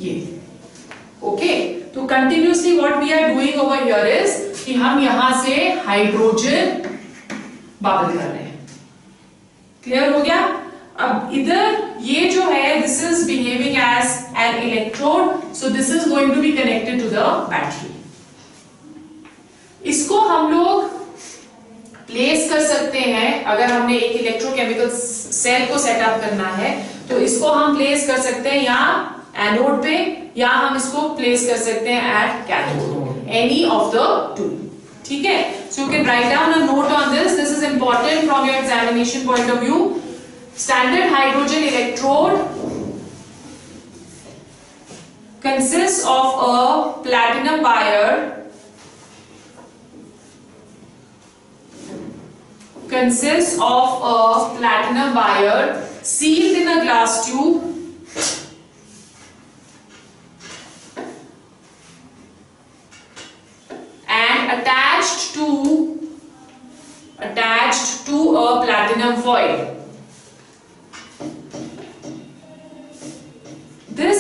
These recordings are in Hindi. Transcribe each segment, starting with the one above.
ये। ओके, तो continuously what we are doing over here is कि हम यहां से हाइड्रोजन बबल कर रहे हैं। क्लियर हो गया? अब इधर ये जो है this is behaving as an electrode, so this is going to be connected to the battery. इसको हम लोग प्लेस कर सकते हैं, अगर हमने एक इलेक्ट्रोकेमिकल सेल को सेटअप करना है तो इसको हम प्लेस कर सकते हैं या एनोड पे, या हम इसको प्लेस कर सकते हैं at cathode, any of the two. ठीक है, so you can write down a note on this, this is important from your examination point of view. Standard hydrogen electrode consists of a platinum wire sealed in a glass tube and attached to a platinum foil. This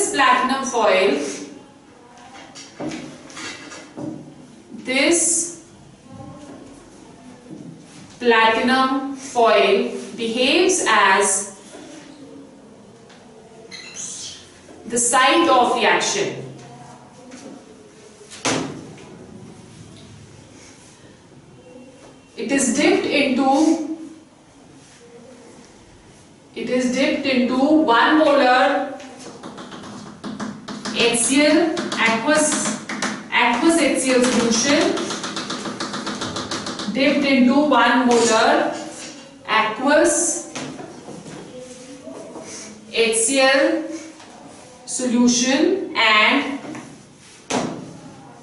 platinum foil behaves as the site of reaction. It is dipped into 1 molar HCl aqueous HCl solution, dipped into 1 molar aqueous HCl solution and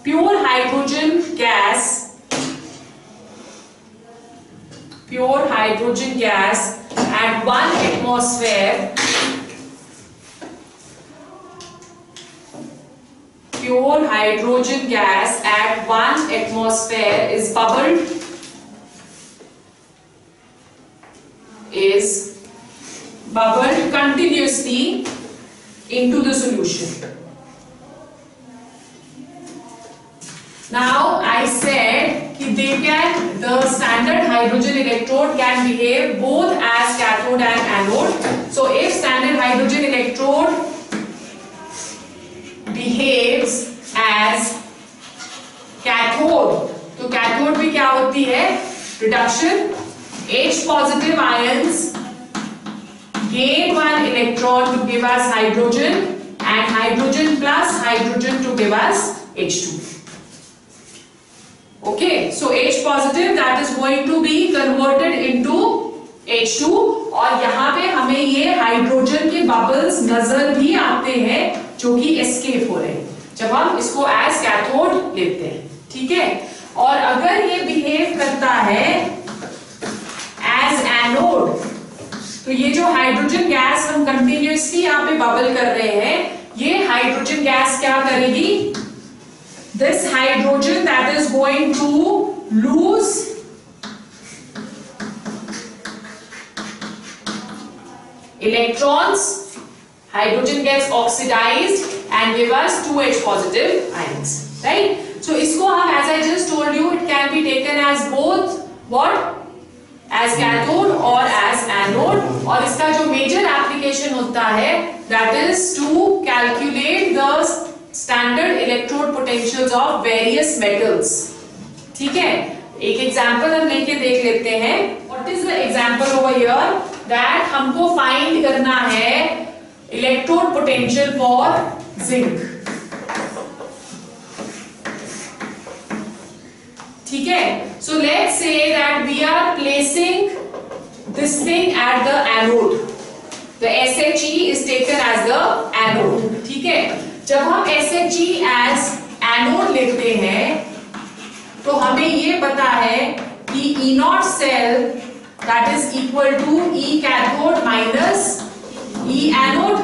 pure hydrogen gas at 1 atmosphere. Pure hydrogen gas at 1 atmosphere is bubbled continuously into the solution. Now I said the standard hydrogen electrode can behave both as cathode and anode. So if standard hydrogen electrode behaves as cathode, तो cathode भी क्या होती है? Reduction. H positive ions gain 1 electron to give us hydrogen, and hydrogen plus hydrogen to give us H2. Okay, so H positive that is going to be converted into H2, और यहाँ पे हमें ये हाइड्रोजन के बबल्स नजर भी आते हैं जो कि एस्केप हो रहे हैं जब हम इसको एज कैथोड लेते हैं। ठीक है, और अगर ये बिहेव करता है एज एनोड, तो ये जो हाइड्रोजन गैस हम कंटिन्यूअसली यहाँ पे बबल कर रहे हैं, ये हाइड्रोजन गैस क्या करेगी? This hydrogen that is going to lose electrons, hydrogen gets oxidized and give us 2H positive ions, right? So इसको हम, as I just told you, it can be taken as both what? As cathode or as anode, और इसका जो major application होता है that is to calculate the standard electrode potentials of various metals. ठीक है, एक एग्जांपल हम लेके देख लेते हैं. What is the example over here? That हमको find करना है electrode potential for zinc. ठीक है, so let's say that we are placing this thing at the anode. The SHE is taken as the anode. ठीक है, जब हम SHE as एनोड लेते हैं तो हमें ये पता है कि E0 cell that is equal to E cathode minus E anode.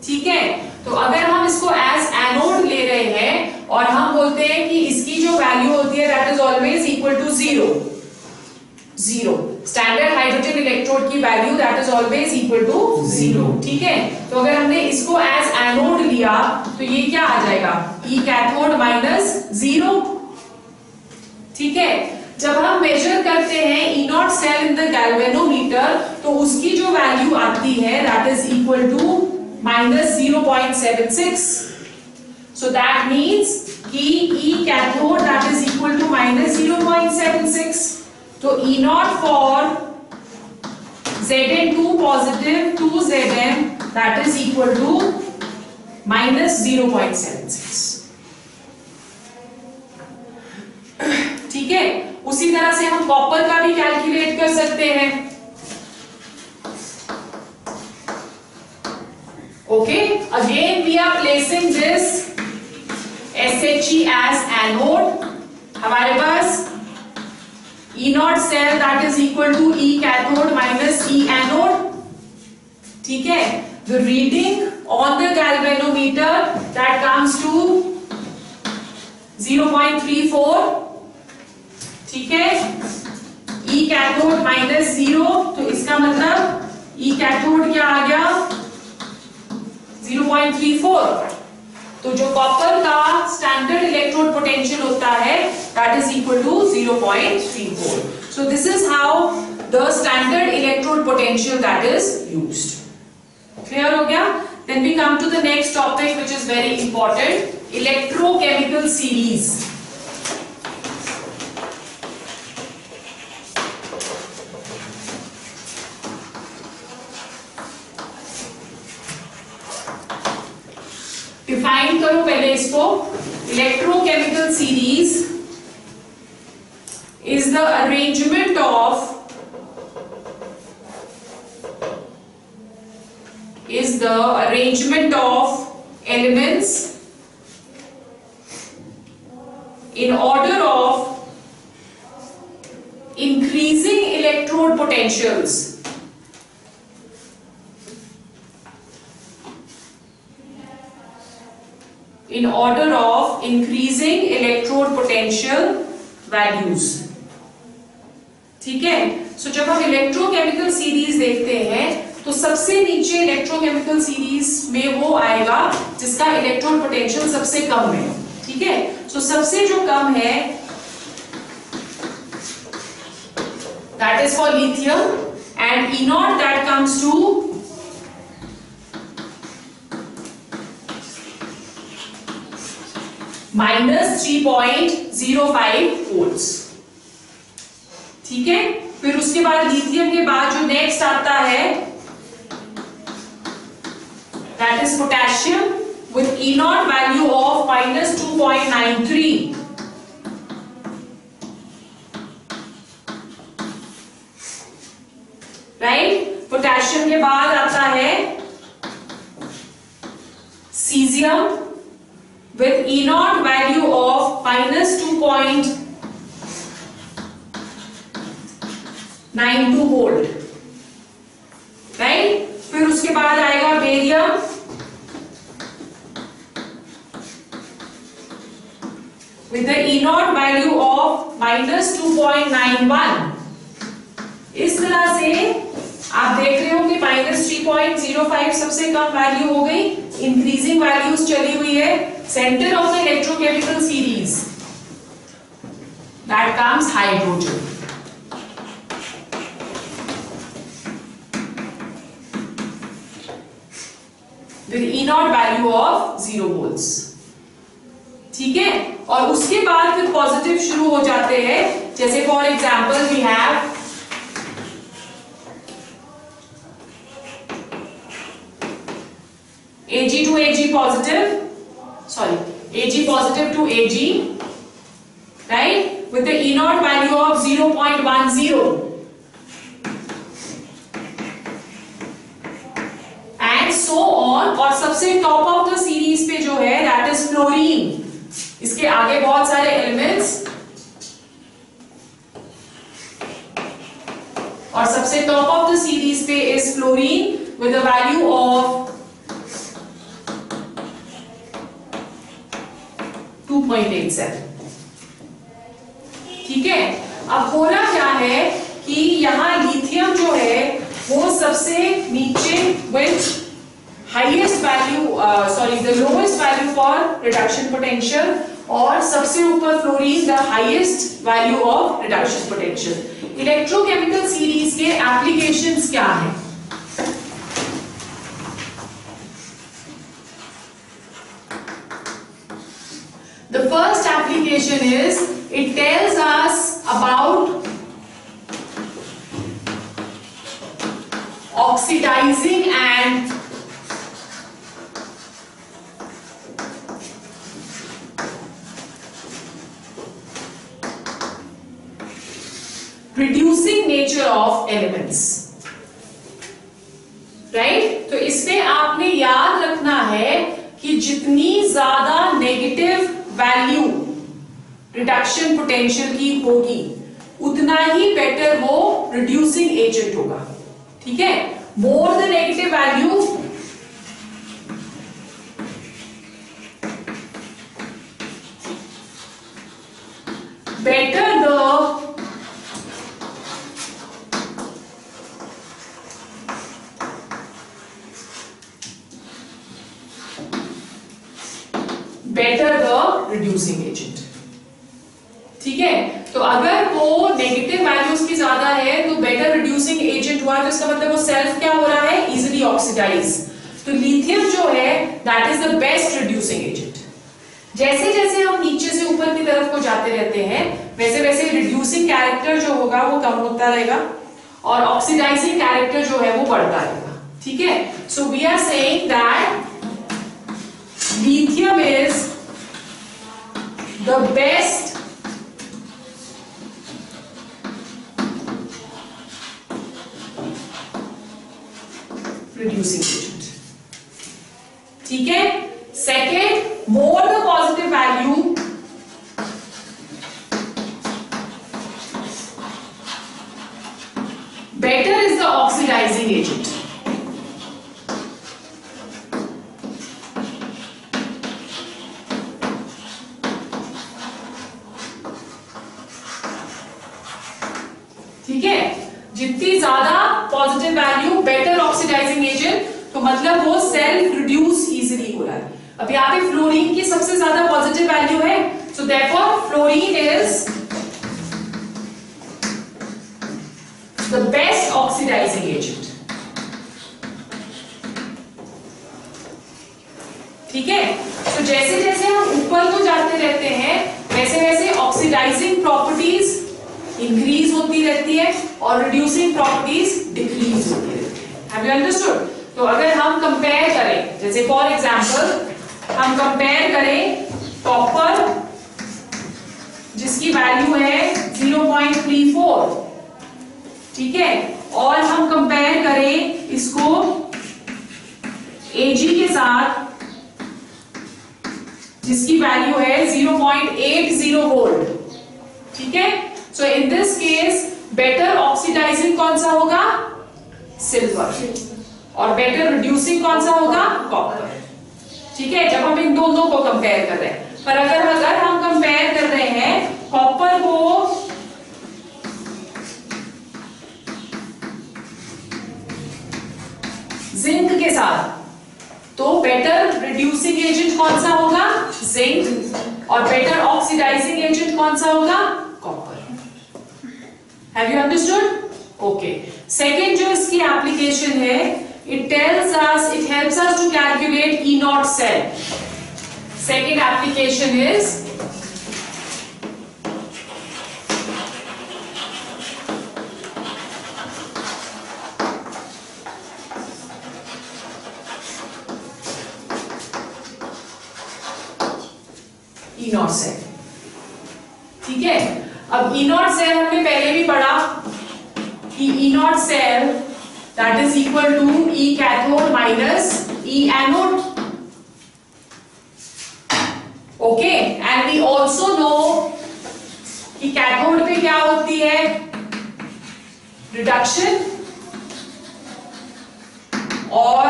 ठीक है, तो अगर हम इसको as एनोड ले रहे हैं और हम बोलते हैं कि इसकी जो वैल्यू होती है that is always equal to 0. Standard hydrogen electrode की value that is always equal to 0, ठीक है। तो अगर हमने इसको एज एनोड लिया तो ये क्या आ जाएगा, ई कैथोड माइनस 0, ठीक है। जब हम मेजर करते हैं E naught cell in the galvanometer तो उसकी जो वैल्यू आती है that is equal to minus 0.76, so that means कि E cathode that is equal to minus 0.76, तो E naught for Zn2 positive to Zn that is equal to minus 0.76, ठीक है। उसी तरह से हम कॉपर का भी कैलकुलेट कर सकते हैं, okay. Again we are placing this SHE as anode, हमारे पास E naught cell that is equal to E cathode minus E anode, ठीक है। The reading on the galvanometer that comes to 0.34, ठीक है। E कैथोड माइनस 0, तो इसका मतलब E कैथोड क्या आ गया 0.34, तो जो कॉपर का स्टैंडर्ड इलेक्ट्रोड पोटेंशियल होता है that is equal to 0.34, so this is how the standard electrode potential that is used. Clear हो गया? Then we come to the next topic which is very important, electrochemical series. Define करो पहले इसको। Electrochemical series is the arrangement of elements in order of increasing electrode potentials. In order of increasing electrode potential values. ठीक है? So जब हम इलेक्ट्रोकेमिकल सीरीज देखते हैं तो सबसे नीचे इलेक्ट्रोकेमिकल सीरीज में वो आएगा जिसका इलेक्ट्रॉन पोटेंशियल सबसे कम है। ठीक है, सो सबसे जो कम है that is for lithium and E naught that comes to -3.05 volts. ठीक है, फिर उसके बाद लिथियम के बाद जो नेक्स्ट आता है that is potassium with E naught value of -2.93, right? Potassium के बाद आता है caesium with E naught value of -2.92 volt, right? फिर उसके बाद आएगा barium with the E naught value of -2.91। इस तरह से आप देख रहे हो कि -3.05 सबसे कम वैल्यू हो गई, इंक्रीजिंग वैल्यूज चली हुई है। Centre of the electrochemical series that comes hydrogen. with E naught value of 0 volts। ठीक है, और उसके बाद फिर पॉजिटिव शुरू हो जाते हैं, जैसे for example we have Ag to Ag positive, sorry, Ag positive to Ag, right, with the E naught value of 0.10, and so on। और सबसे टॉप ऑफ द सीरीज पे जो है दैट इज फ्लोरीन। इसके आगे बहुत सारे एलिमेंट्स और सबसे टॉप ऑफ द सीरीज पे is fluorine with a value of 2.87। ठीक है, अब हो रहा क्या है कि यहाँ लिथियम जो है वो सबसे नीचे with highest value the lowest value for reduction potential, और सबसे ऊपर fluorine the highest value of reduction potential. Electrochemical series के एप्लीकेशंस क्या है? The first application is, it tells us about oxidizing and reducing nature of elements, right? तो इसमें आपने याद रखना है कि जितनी ज्यादा नेगेटिव वैल्यू रिडक्शन पोटेंशियल की होगी उतना ही बेटर वो रिड्यूसिंग एजेंट होगा, ठीक है? More the negative value better the reducing agent, ठीक है? तो अगर वो नेगेटिव वैल्यू उसकी ज्यादा है तो बेटर रिड्यूसिंग एजेंट हुआ, तो इसका मतलब वो सेल्फ क्या हो रहा है? Easily oxidise. तो लिथियम जो है that is the best reducing agent. जैसे जैसे हम नीचे से ऊपर की तरफ को जाते रहते हैं वैसे वैसे रिड्यूसिंग कैरेक्टर जो होगा वो कम होता रहेगा और ऑक्सीडाइजिंग कैरेक्टर जो है वो बढ़ता रहेगा, ठीक है? So we are saying that lithium is the best reducing agent, ठीक है? Second, more the positive value better is the oxidizing agent, ठीक है? जितनी ज्यादा positive value better oxidising agent, तो मतलब वो सेल्फ रिड्यूस इजीली हो रहा है। अब यहाँ पे फ्लोरीन की सबसे ज्यादा पॉजिटिव वैल्यू है, so therefore fluorine is the best oxidising agent, ठीक है? तो जैसे जैसे हम ऊपर को जाते रहते हैं वैसे वैसे ऑक्सीडाइजिंग प्रॉपर्टीज इंक्रीज होती रहती है और रिड्यूसिंग प्रॉपर्टीज डिक्रीज होती रहती है। Have you understood? तो अगर हम कंपेयर करें, जैसे फॉर एग्जांपल हम कंपेयर करें कॉपर जिसकी वैल्यू है 0.34, ठीक है, और हम कंपेयर करें इसको Ag के साथ जिसकी वैल्यू है 0.80 वोल्ट, ठीक है? So in this case better oxidizing कौन सा होगा? सिल्वर, और बेटर रिड्यूसिंग कौन सा होगा? कॉपर, ठीक है? जब हम इन दोनों को कंपेयर कर रहे हैं, पर अगर हम कंपेयर कर रहे हैं कॉपर को जिंक के साथ, तो बेटर रिड्यूसिंग एजेंट कौन सा होगा? जिंक, और बेटर ऑक्सीडाइजिंग एजेंट कौन सा होगा? Copper. Have you understood? Okay. Second जो इसकी एप्लीकेशन है, it helps us to calculate E0 cell. Second application is E0 cell, ठीक है? अब E0 सेल हमने पहले भी पढ़ा कि E0 cell that is equal to E cathode minus E anode, okay? And we also know कि कैथोड पे क्या होती है? रिडक्शन, और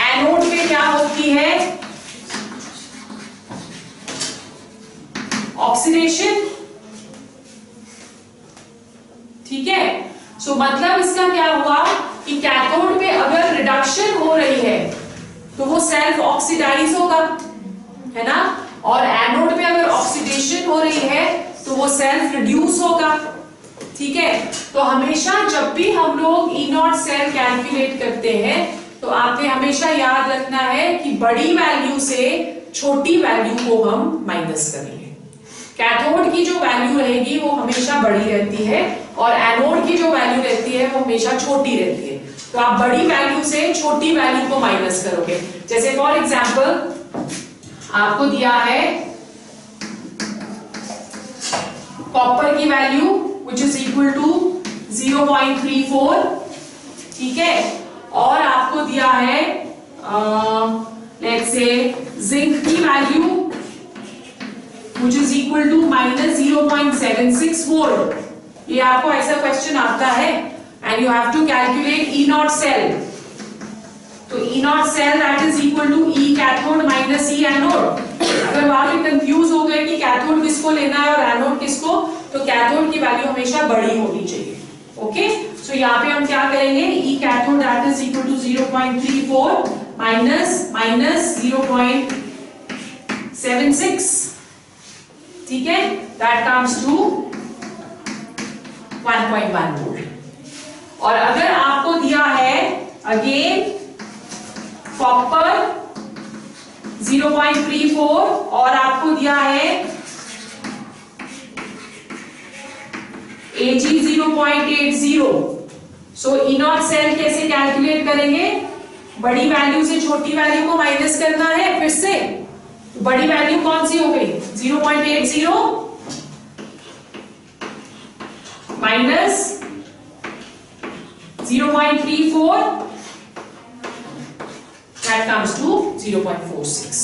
एनोड पे क्या होती है? ऑक्सीडेशन, पे अगर रिडक्शन हो रही है तो वो सेल्फ ऑक्सीडाइज होगा, है ना, और एनोड पे अगर ऑक्सीडेशन हो रही है तो वो सेल्फ रिड्यूस होगा। ठीक है, तो हमेशा जब भी हम लोग ई नॉट सेल कैलकुलेट करते हैं तो आपने हमेशा याद रखना है कि बड़ी वैल्यू से छोटी वैल्यू को हम माइनस करेंगे। कैथोड की जो वैल्यू रहेगी वो हमेशा बड़ी रहती है और एनोड की जो वैल्यू रहती है वो हमेशा छोटी रहती है। तो आप बड़ी वैल्यू से छोटी वैल्यू को माइनस करोगे। जैसे फॉर एग्जांपल आपको दिया है कॉपर की value which is equal to 0.34, ठीक है, और आपको दिया है लेट्स से जिंक की value which is equal to minus 0.76 volt. ये आपको ऐसा क्वेश्चन आता है and you have to calculate E naught cell। तो E naught cell that is equal to E cathode minus E anode। अगर वहां पे कंफ्यूज हो गए कि कैथोड किसको लेना है और एनोड किसको, तो कैथोड की वैल्यू हमेशा बड़ी होनी चाहिए। ओके, सो यहाँ पे हम क्या करेंगे, E cathode that is equal to 0.34 minus 0.76, ठीक है, that comes to 1.1 वोल्ट। और अगर आपको दिया है अगेन कॉपर 0.34 और आपको दिया है Ag 0.80, so E naught cell कैसे कैलकुलेट करेंगे, बड़ी वैल्यू से छोटी वैल्यू को माइनस करना है फिर से। तो बड़ी वैल्यू कौन सी हो गई, 0.80 minus 0.34, that comes to 0.46।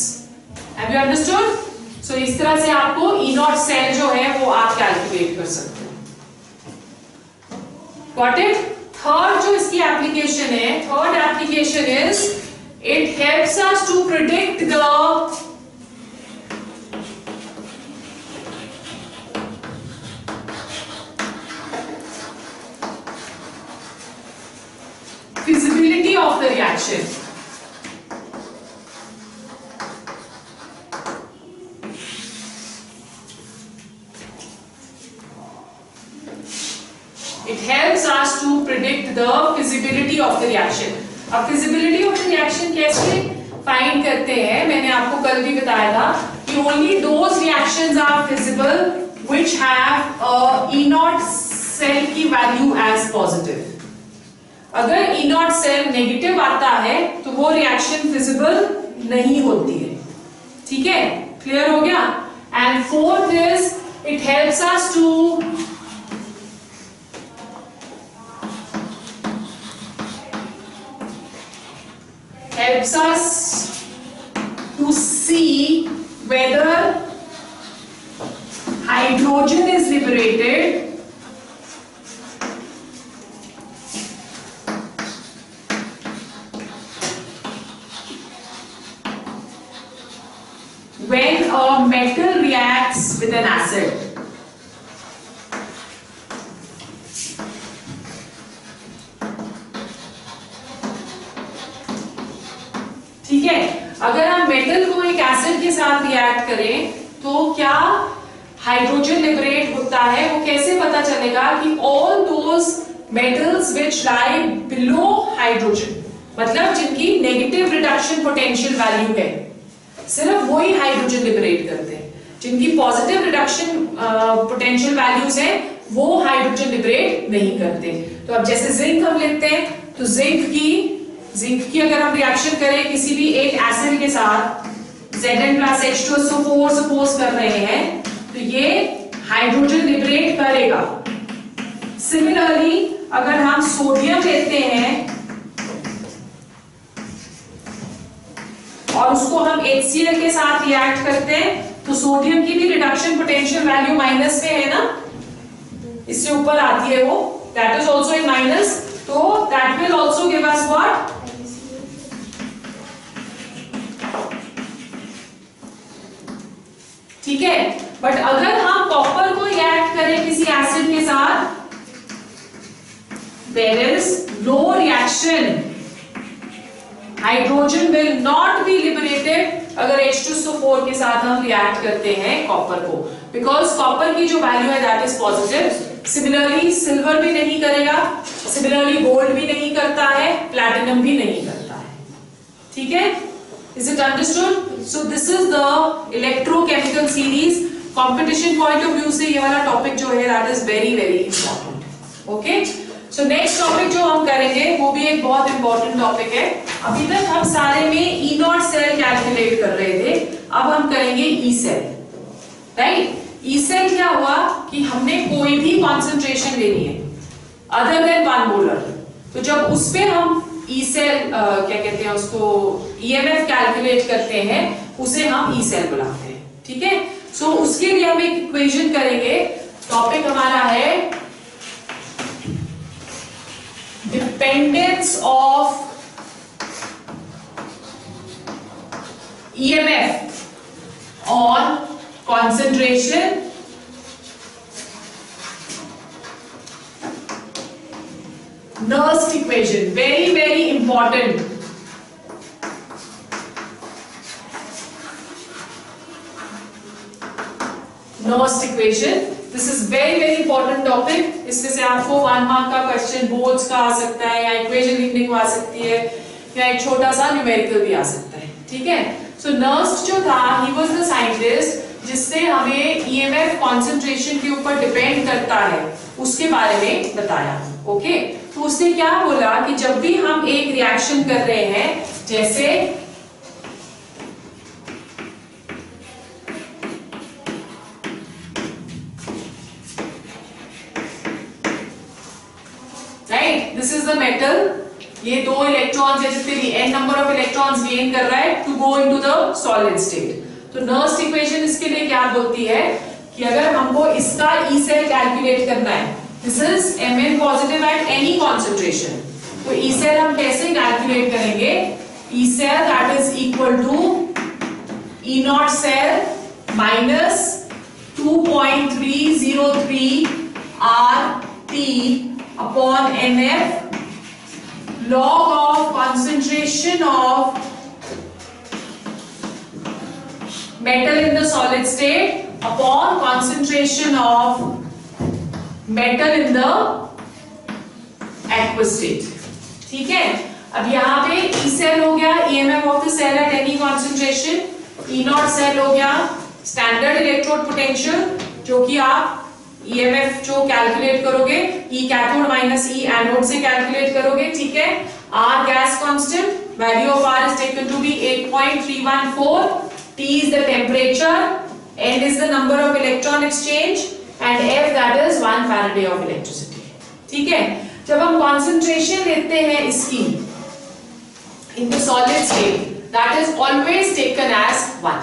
Have you understood? So इस तरह से आपको E नॉट सेल जो है वो आप कैलकुलेट कर सकते हो। Got it? थर्ड जो इसकी एप्लीकेशन है, third application is it helps us to predict the feasibility of the reaction। It helps us to predict the feasibility of the reaction। अब feasibility of the reaction कैसे फाइंड करते हैं, मैंने आपको कल भी बताया था कि only those reactions are feasible which have E naught cell की value as positive। अगर E naught cell नेगेटिव आता है तो वो रिएक्शन फिजिबल नहीं होती है। ठीक है, क्लियर हो गया। And fourth is it helps us to see whether hydrogen is liberated when a metal reacts with an acid। ठीक है, अगर हम मेटल को एक एसिड के साथ रिएक्ट करें तो क्या हाइड्रोजन लिबरेट होता है, वो कैसे पता चलेगा कि all those metals which lie below hydrogen, मतलब जिनकी नेगेटिव रिडक्शन पोटेंशियल वैल्यू है, सिर्फ वही हाइड्रोजन लिबरेट करते हैं। जिनकी पॉजिटिव रिडक्शन पोटेंशियल वैल्यूज है वो हाइड्रोजन लिबरेट नहीं करते। तो अब जैसे जिंक हम लेते हैं, तो जिंक की अगर हम रिएक्शन करें किसी भी एक एसिड के साथ Zn+H2SO4 सपोज कर रहे हैं, तो ये हाइड्रोजन लिबरेट करेगा। सिमिलरली अगर हम सोडियम लेते हैं और उसको हम HCl के साथ रिएक्ट करते हैं, तो सोडियम की भी रिडक्शन पोटेंशियल वैल्यू माइनस में है ना, इससे ऊपर आती है वो, that is also in minus, तो that will also give us what, ठीक है। बट अगर हम कॉपर को रिएक्ट करें किसी एसिड के साथ, there is no reaction hydrogen will not be liberated अगर H2SO4 के साथ हम रिएक्ट करते हैं कॉपर को, बिकॉज कॉपर की जो वैल्यू है that is positive. Similarly silver भी नहीं करेगा, सिमिलरली गोल्ड भी नहीं करता है, प्लैटिनम भी नहीं करता है। ठीक है, is it understood? So this is the electrochemical series. Competition point of view से ये वाला टॉपिक जो है that is very very important. Okay, so next topic जो हम करेंगे वो भी एक बहुत इंपॉर्टेंट टॉपिक है। अभी तक हम सारे में ई नॉट सेल कैलकुलेट कर रहे थे, अब हम करेंगे E cell. Right, E cell क्या हुआ कि हमने कोई भी कॉन्सेंट्रेशन लेनी है अदर देन 1 मोलर, तो जब उस पे हम ई सेल क्या कहते हैं उसको, ईएमएफ कैलकुलेट करते हैं, उसे हम ई सेल बुलाते हैं। ठीक है, सो उसके लिए हम एक इक्वेशन करेंगे। टॉपिक हमारा है dependence of EMF on concentration Nernst equation, very very important. Nernst equation, this is very very important topic. इसमें से आपको 1 मार्क का क्वेश्चन बोर्ड्स का आ सकता है, या इक्वेशन लिखने को आ सकती है, या एक छोटा सा न्यूमेरिकल भी आ सकता है। ठीक है, सो नर्स्ट जो था, ही वाज द साइंटिस्ट जिसने हमें ईएमएफ कंसंट्रेशन के ऊपर डिपेंड करता है उसके बारे में बताया। ओके, तो उसने क्या बोला कि जब भी हम एक रिएक्शन कर रहे हैं, जैसे दिस इज द मेटल, ये 2 इलेक्ट्रॉन्स है जितने भी n number of electrons gain कर रहा है to go into the solid state. तो नर्स्ट इक्वेशन इसके लिए क्या बोलती है कि अगर हमको इसका ई सेल कैलकुलेट करना है, this is Mn positive at any concentration, तो ई सेल हम कैसे कैलकुलेट करेंगे? E cell that is equal to E naught cell minus 2.303 RT upon NF, log of concentration of metal in the solid state upon concentration of metal in the aqueous state। ठीक है, अब यहाँ पे E सेल हो गया EMF of the cell at any concentration, E naught cell हो गया स्टैंडर्ड इलेक्ट्रोड पोटेंशियल, जो कि आप EMF जो कैलकुलेट करोगे E cathode minus E anode से कैलकुलेट करोगे। ठीक है, R gas constant, value of R is taken to be 8.314, T is the temperature, N is the number of electron exchange and F that is 1 faraday of electricity. ठीक है, जब हम कॉन्सेंट्रेशन लेते हैं इसकी in the solid state, that is always taken as 1।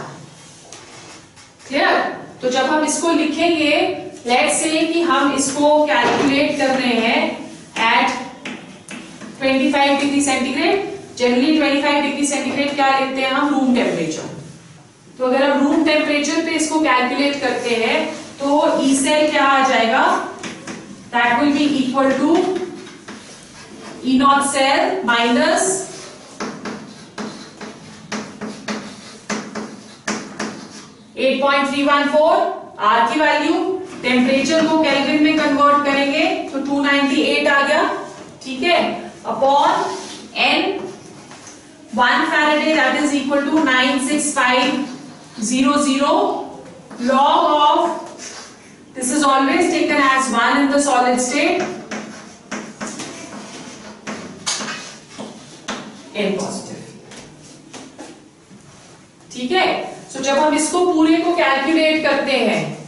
Clear? तो जब हम इसको लिखेंगे, लेट्स से कि हम इसको कैलकुलेट कर रहे हैं at 25 degree centigrade. Generally 25 degree centigrade क्या लेते हैं हम? Room temperature. तो अगर हम रूम टेम्परेचर पे इसको कैलकुलेट करते हैं तो ई सेल क्या आ जाएगा? That will be equal to E naught cell minus 8.314 R की वैल्यू, टेम्परेचर को केल्विन में कन्वर्ट करेंगे तो 298 आ गया। ठीक है, upon N 1 faraday that is equal to 96500, log of this is always taken as 1 in the solid state, N positive। ठीक है, सो जब हम इसको पूरे को कैलकुलेट करते हैं,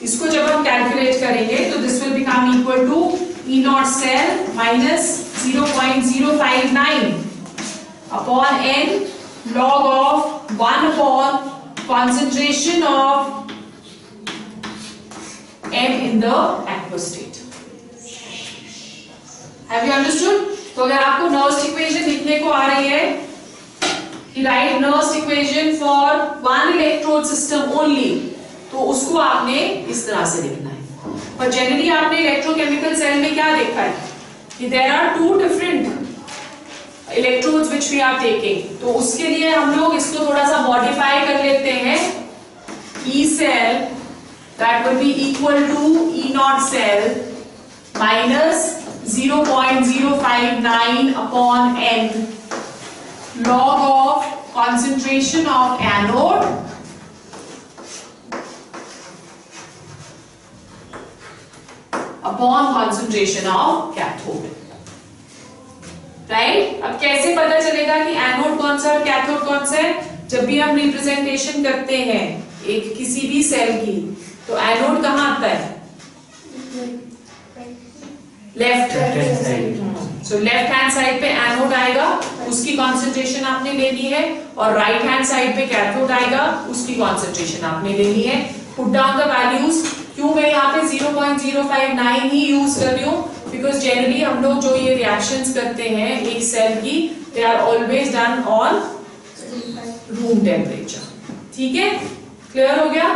इसको जब हम कैलकुलेट करेंगे तो this will become equal to E naught cell minus 0.059 upon N log of 1 upon concentration of M in the aqueous state। Have you understood? तो अगर आपको नर्स्ट इक्वेशन लिखने को आ रही है कि right Nernst equation for one electrode system only, तो उसको आपने इस तरह से लिखना है। पर जनरली आपने इलेक्ट्रोकेमिकल सेल में क्या देखा है कि there are 2 different electrodes which we are taking. तो उसके लिए हम लोग इसको थोड़ा सा modify कर लेते हैं. E cell that will be equal to E naught cell minus 0.059 upon n log of concentration of anode upon concentration of cathode. Right? अब कैसे पता चलेगा कि एनोड कौन सा और कैथोड कौन सा है? जब भी हम रिप्रेजेंटेशन करते हैं एक किसी भी सेल की, तो एनोड कहाँ आता है? Left hand side. So left hand side पे एनोड आएगा, उसकी कॉन्सेंट्रेशन आपने लेनी है, और राइट हैंड साइड पे कैथोड आएगा, उसकी कॉन्सेंट्रेशन आपने लेनी है. Put down the values. क्यों मैं यहाँ पे 0.059 ही यूज कर रही हूँ? बिकॉज जनरली हम लोग जो ये रिएक्शंस करते हैं एक सेल की, they are always done on room temperature. ठीक है, क्लियर हो गया?